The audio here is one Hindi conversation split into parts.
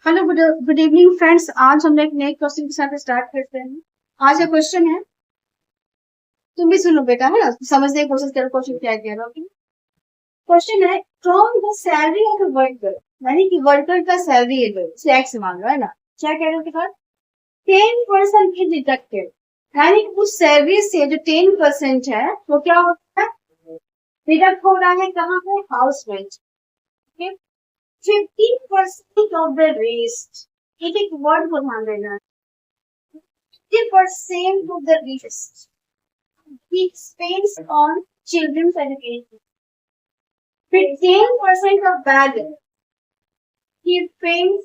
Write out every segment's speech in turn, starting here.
Hello, good evening friends. आज हम एक नए क्वेश्चन के साथ स्टार्ट करते हैं। आज का क्वेश्चन है, तुम भी सुनो बेटा, है ना, समझने की कोशिश करो क्वेश्चन क्या कह रहा हूँ। क्वेश्चन है, from the salary of the worker, यानी कि वर्कर का सैलरी है जो टैक्स मांग रहा है ना, क्या कह रहे हो बेटा, 10% इज डिडक्टेड, यानी कि उस सैलरी से जो 10% है वो क्या होता है, डिडक्ट हो रहा है कहाँ पे, house rent. 15% of the rest, एक एक वर्ड को ध्यान देना, 50% of the rest he spends on children's education. 15% of balance he spends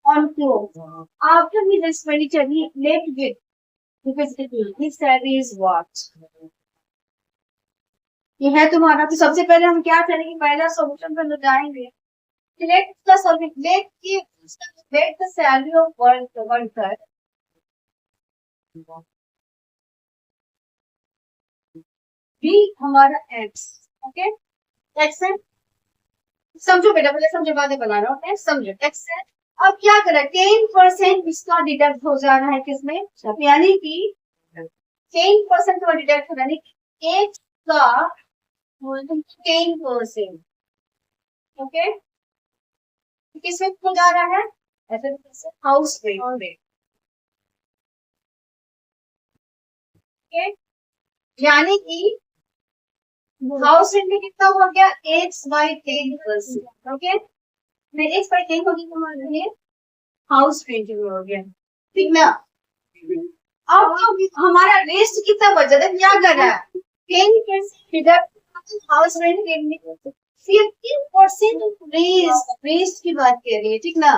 on clothes. After his expenditure, he left with because his salary is what? ये है तुम्हारा। तो सबसे पहले हम क्या करेंगे, पहला सॉल्यूशन पर लगाएंगे। Let the solution, let the salary of worker भी हमारा एक्स। ओके, एक्स है, समझो बेटा, पहले समझो, बातें बना रहा हूँ, समझो एक्स है। अब क्या करें, 10% इसका डिडक्ट हो जा रहा है किसमें, यानी कि 10% का डिडक्ट हो रहा है, यानी कि एक का 10%। ओके, किसमें हो जा रहा है, ऐसे हाउस रेंट। यानी कि हाउस रेंट में कितना हो गया, x/10%। ओके, मैं x/10 होगी तुम्हारे लिए हाउस रेंट हो गया, ठीक ना। अब हमारा रेस्ट कितना बच जाता है, क्या कर रहा है, 10% हाउस रेंट, 15% रेस्ट की बात कर रही है, ठीक ना।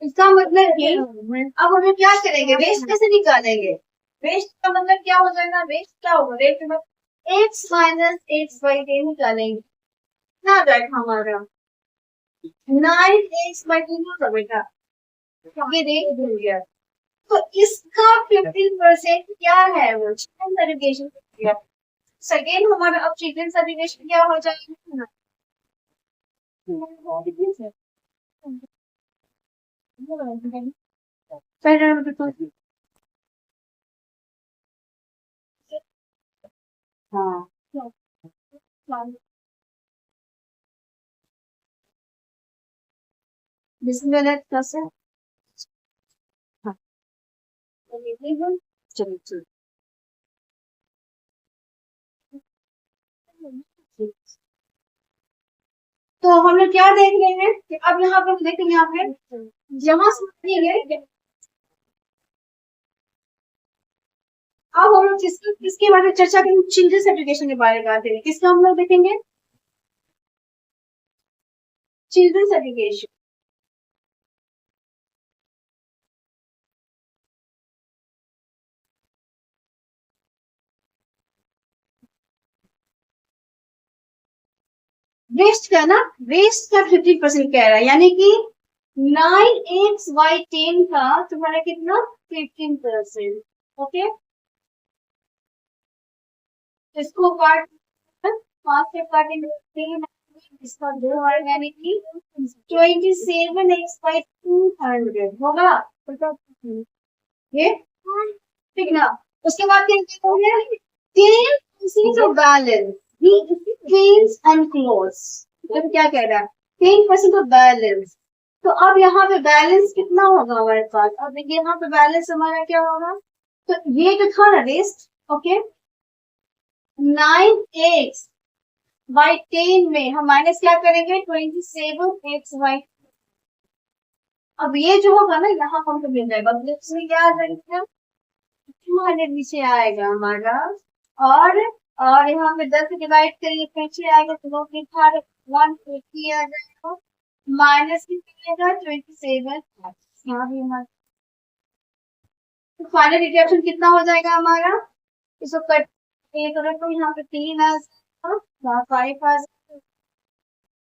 इसका मतलब कि अब हमें क्या करेंगे, वेस्ट कैसे निकालेंगे, वेस्ट का मतलब क्या हो जाएगा, वेस्ट क्या होगा, वेस्ट मतलब x-x/10 निकालेंगे, क्या जाएगा हमारा 9x/10 होगा बेटा, ये रेट भूल गया। तो इसका 15% क्या है, वो चिकन सर्टिफिकेशन किया। सेकेंड हमारा अब चिकन सर्टिफिकेशन क्या हो जाएगा, हाँ, बिस्मिल्लाह कैसे, हाँ, चलो चलो, तो हम लोग क्या देख रहे हैं कि अब यहाँ पर देखेंगे, यहाँ पे जमा समझिए। अब हम लोग किसके बारे में चर्चा करेंगे, चिल्ड्रंस एजुकेशन के बारे में बात करेंगे। किसका हम लोग देखेंगे, चिल्ड्रंस एजुकेशन। वेस्ट का ना, वेस्ट का 50% कह रहा है, यानी कि 9x/10 का तुम्हारा कितना, 15%। ओके, इसको काट, 5 से काटेंगे 3, इसका 2 आएगा, यानी कि 27x/200 होगा ये, ठीक ना। उसके बाद क्या होगा, 10% of balance gains and clothes, तो क्या कह रहा है, 10% ऑफ बैलेंस। तो अब यहाँ पे बैलेंस कितना होगा हमारे पास, अब देखिए यहाँ पे बैलेंस हमारा क्या होगा, तो ये जो था ना रेस्ट, ओके, 9x/10 में हम माइनस क्या करेंगे, 27x/, अब ये जो होगा ना यहाँ हमको मिल जाएगा, मतलब इसमें क्या आ जाएगा, 200 नीचे आएगा हमारा, और और यहाँ पे 10 डिवाइड करिए, पीछे आएगा तो लोग लिखा 150 आ जाएगा, माइनस की मिलेगा 27। यहाँ भी हमारा तो फाइनल रिएक्शन कितना हो जाएगा हमारा, इसको कट एक अगर तो यहाँ पे 3 आ जाएगा, यहाँ 5 आ जाएगा,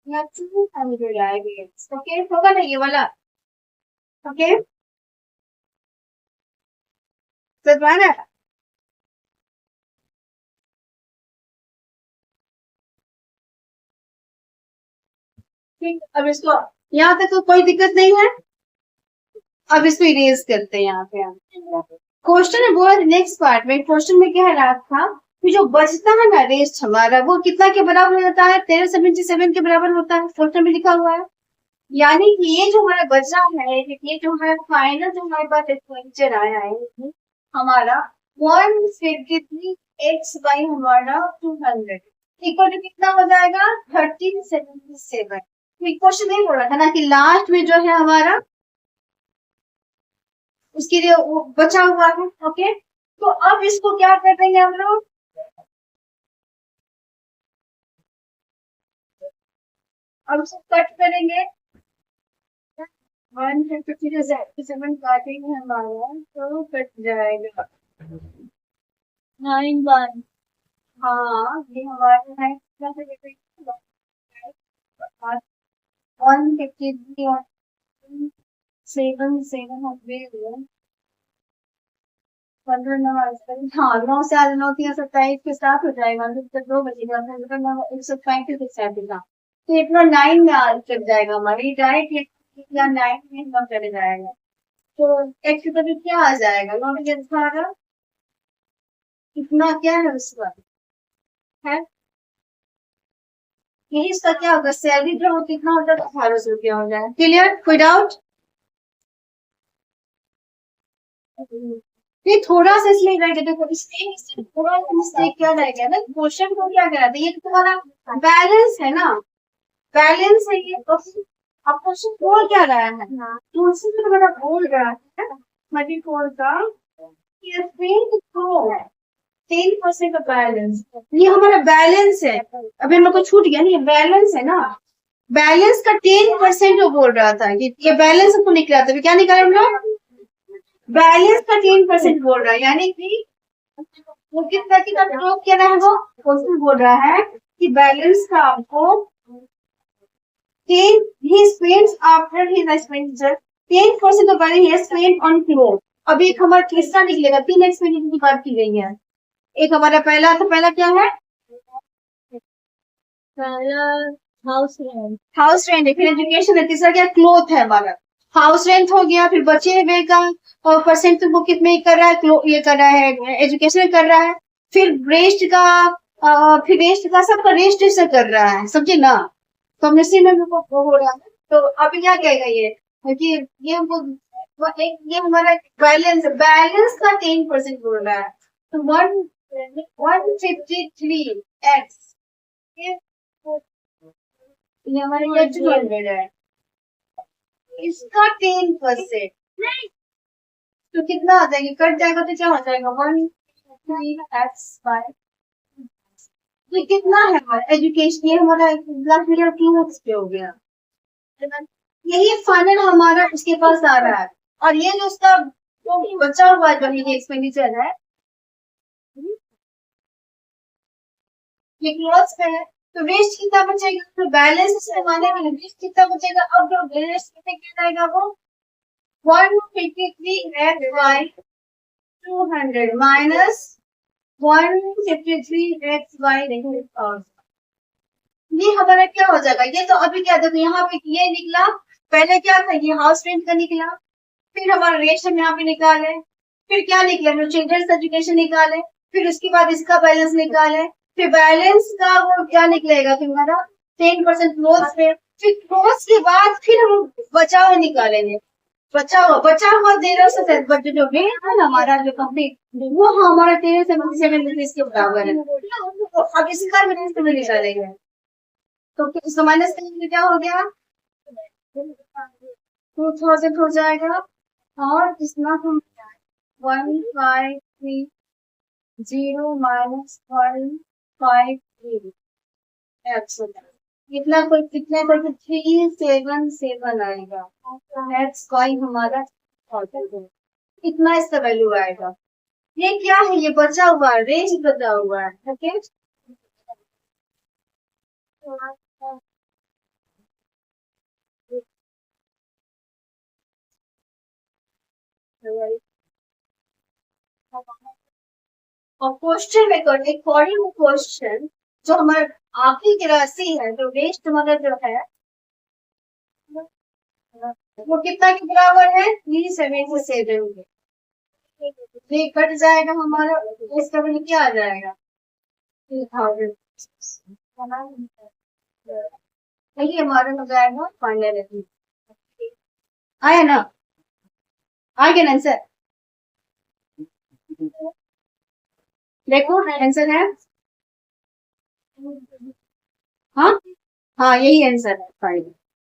यहाँ 200 आएगी। ओके, होगा ना ये वाला, ओके, समझ में। ठीक, अब इसको यहाँ तक तो कोई दिक्कत नहीं है। अब इसको इरेज करते हैं यहाँ पे हम। क्वेश्चन है बोला नेक्स्ट पार्ट में, क्वेश्चन में कह रहा था कि जो बचता है ना रेस्ट हमारा वो कितना के बराबर होता है, 1377 के बराबर होता है, क्वेश्चन में लिखा हुआ है। यानी कि ये जो हमारा बचा है, ये जो हमारा फाइनल जो हमारे पास एक्सपेंडिचर आया है हमारा 153 x हमारा 200 इक्वल टू कितना हो जाएगा 1377। क्वेश्चन ये हो रहा था ना कि लास्ट में जो है हमारा उसके लिए वो बचा हुआ है। ओके, तो अब इसको क्या कर देंगे हम लोग, अब इसको कट करेंगे, 157 काटेंगे हमारा तो कट जाएगा 91। हाँ ये हमारा है 153 और 7 हो गए, 15 हाँ 9 से 8 9 3 27 के साथ हो जाएगा, तक 2 बजेगा, 135 आएगा तो इतना 9 में चल जाएगा हमारी डायरेक्ट, या 9 में हम चले जाएगा तो एक्स की तरफ क्या आ जाएगा, नॉट के इतना क्या है उसका है, यही इसका क्या होगा, सैलरी जो हो कितना होता है 1800 हो जाए। क्लियर, कोई डाउट? ये थोड़ा सा इसलिए रह देखो इसमें थोड़ा सा मिस्टेक क्या रह गया ना, क्वेश्चन को क्या करा था, ये तुम्हारा बैलेंस है ना, बैलेंस है ये तो अब क्वेश्चन बोल क्या रहा है, तुलसी में तुम्हारा बोल रहा है 24 का 10% का बैलेंस, ये हमारा बैलेंस है, अभी मेरे को छूट गया नहीं, ये बैलेंस है ना, बैलेंस का 10% वो बोल रहा था, ये बैलेंस को निकला था, क्या निकाला हम लोग, बैलेंस का 10% बोल रहा है, यानी कि वो कितना कितना प्रूव क्या है, वो क्वेश्चन बोल रहा है कि बैलेंस का आपको 10 he spends after his expenditure 10% of money he has spent on clothes। अब एक हमारा तीसरा निकलेगा, 3 एक्सपेंडिचर की बात की गई है, एक हमारा पहला, तो पहला क्या है, पहला हाउस रेंट है, फिर एजुकेशन है, तीसरा क्या क्लोथ है हमारा, हाउस रेंट हो गया, फिर बचे हुए का और परसेंट तो वो कितने कर रहा है, ये कर रहा है एजुकेशन कर रहा है, फिर रेस्ट का फिर रेस्ट का सबका रेस्ट से कर रहा है, समझे ना, तो हमने सी में हो रहा है, तो अभी क्या कहेगा ये कि ये वो एक ये हमारा बैलेंस, बैलेंस का 10% बोल रहा है, तो 153 एक्स ये हमारे ये 200 है, इसका 10% तो कितना आ जाएगा, कट जाएगा तो क्या हो जाएगा 1 तो कितना है हमारा एजुकेशन, ये हमारा पे हो गया, यही फाइनल हमारा उसके पास आ रहा है, और ये जो उसका जो बचा हुआ है जो एक्सपेंडिचर है ये क्लोथ पे है, तो वेस्ट कितना बचेगा, तो बैलेंस हमारे में वेस्ट कितना बचेगा, अब जो वेस्ट कितने क्या जाएगा वो 153 x y 200 minus 153 x y ये हमारा क्या हो जाएगा, ये तो अभी क्या देखो यहाँ पे ये निकला, पहले क्या था ये हाउस रेंट का निकला, फिर हमारा रेस्ट हम यहाँ पे निकाले, फिर क्या निकले हम चिल्ड्रंस एजुकेशन निकाले, फिर उसके बाद इसका बैलेंस निकाले, फिर बैलेंस का वो क्या निकलेगा फिर हमारा 10% क्लोज पे, फिर क्लोज के बाद फिर हम बचा हुआ निकालेंगे, बचा हुआ 13 बचे जो बिल है ना हमारा जो कंप्लीट वो हमारा 1377 इसके बराबर है, तो अब इसका बैलेंस में निकालेंगे, तो इसका माइनस करेंगे क्या हो गया 2000 हो जाएगा, और इसमें हम 1530 माइनस 153 एक्स इतना कोई कितने करके 377 आएगा, एक्स कॉइन हमारा इतना इसका वैल्यू आएगा, ये क्या है, ये बचा हुआ है, रेंज बचा हुआ है, ओके और क्वेश्चन में करते अकॉर्डिंग टू क्वेश्चन जो हमारे आखिरी की राशि है, जो वेस्ट हमारा जो है वो कितना के बराबर है? 377 के। तो ये कट जाएगा हमारा, इसका वैल्यू क्या आ जाएगा? 2000। यही हमारा हो जाएगा फाइनल। आया ना? आ गया ना आंसर? देखो आंसर है। हाँ हाँ, यही आंसर है फाइनल।